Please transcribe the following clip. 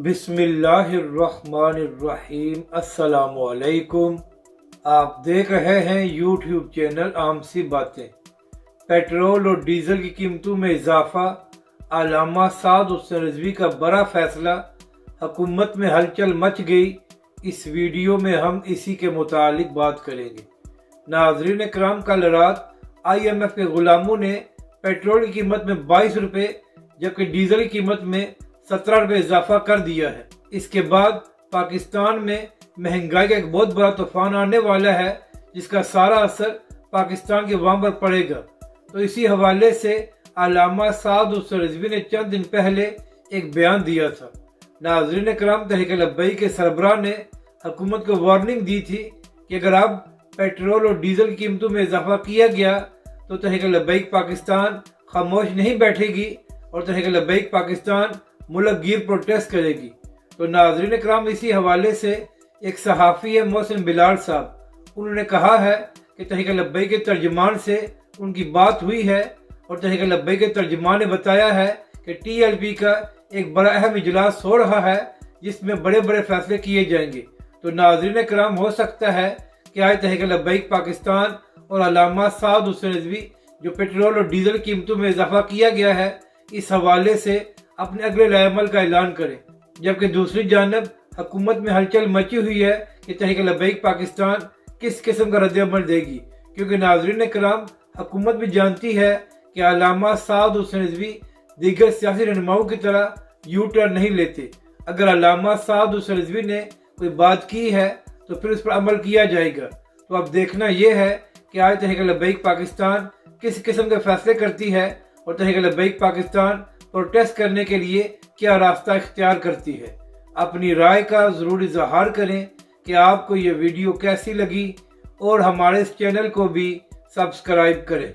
بسم اللہ الرحمن الرحیم۔ السلام علیکم۔ آپ دیکھ رہے ہیں یوٹیوب چینل عام سی باتیں۔ پیٹرول اور ڈیزل کی قیمتوں میں اضافہ، علامہ سعد حسین رضوی کا بڑا فیصلہ، حکومت میں ہلچل مچ گئی۔ اس ویڈیو میں ہم اسی کے متعلق بات کریں گے۔ ناظرین کرام، کل رات IMF کے غلاموں نے پیٹرول کی قیمت میں 22 روپے جبکہ ڈیزل کی قیمت میں 17 روپے اضافہ کر دیا ہے۔ اس کے بعد پاکستان میں مہنگائی کا ایک بہت بڑا طوفان آنے والا ہے، جس کا سارا اثر پاکستان کے عوام پر پڑے گا۔ تو اسی حوالے سے علامہ سعد حسین رضوی نے چند دن پہلے ایک بیان دیا تھا۔ ناظرین کرام، تحریک لبیک کے سربراہ نے حکومت کو وارننگ دی تھی کہ اگر اب پیٹرول اور ڈیزل کی قیمتوں میں اضافہ کیا گیا تو تحریک لبیک پاکستان خاموش نہیں بیٹھے گی اور تحریک لبیک پاکستان ملک گیر پروٹیسٹ کرے گی۔ تو ناظرین کرام، اسی حوالے سے ایک صحافی ہے محسن بلال صاحب، انہوں نے کہا ہے کہ تحریک لبیک کے ترجمان سے ان کی بات ہوئی ہے اور تحریک لبیک کے ترجمان نے بتایا ہے کہ TLP کا ایک بڑا اہم اجلاس ہو رہا ہے جس میں بڑے بڑے فیصلے کیے جائیں گے۔ تو ناظرین کرام، ہو سکتا ہے کہ آج تحریک لبیک پاکستان اور علامہ سعد حسین رضوی جو پیٹرول اور ڈیزل قیمتوں میں اضافہ کیا گیا ہے اس حوالے سے اپنے اگلے رد عمل کا اعلان کریں، جبکہ دوسری جانب حکومت میں ہلچل مچی ہوئی ہے کہ تحریک لبیک پاکستان کس قسم کا رد عمل دے گی، کیونکہ ناظرین کرام، حکومت بھی جانتی ہے کہ علامہ سعد حسین رضوی دیگر سیاسی رہنماؤں کی طرح یو ٹرن نہیں لیتے۔ اگر علامہ سعد حسین رضوی نے کوئی بات کی ہے تو پھر اس پر عمل کیا جائے گا۔ تو اب دیکھنا یہ ہے کہ آج تحریک لبیک پاکستان کس قسم کے فیصلے کرتی ہے اور تحریک لبیک پاکستان پروٹیسٹ کرنے کے لیے کیا راستہ اختیار کرتی ہے۔ اپنی رائے کا ضرور اظہار کریں کہ آپ کو یہ ویڈیو کیسی لگی اور ہمارے اس چینل کو بھی سبسکرائب کریں۔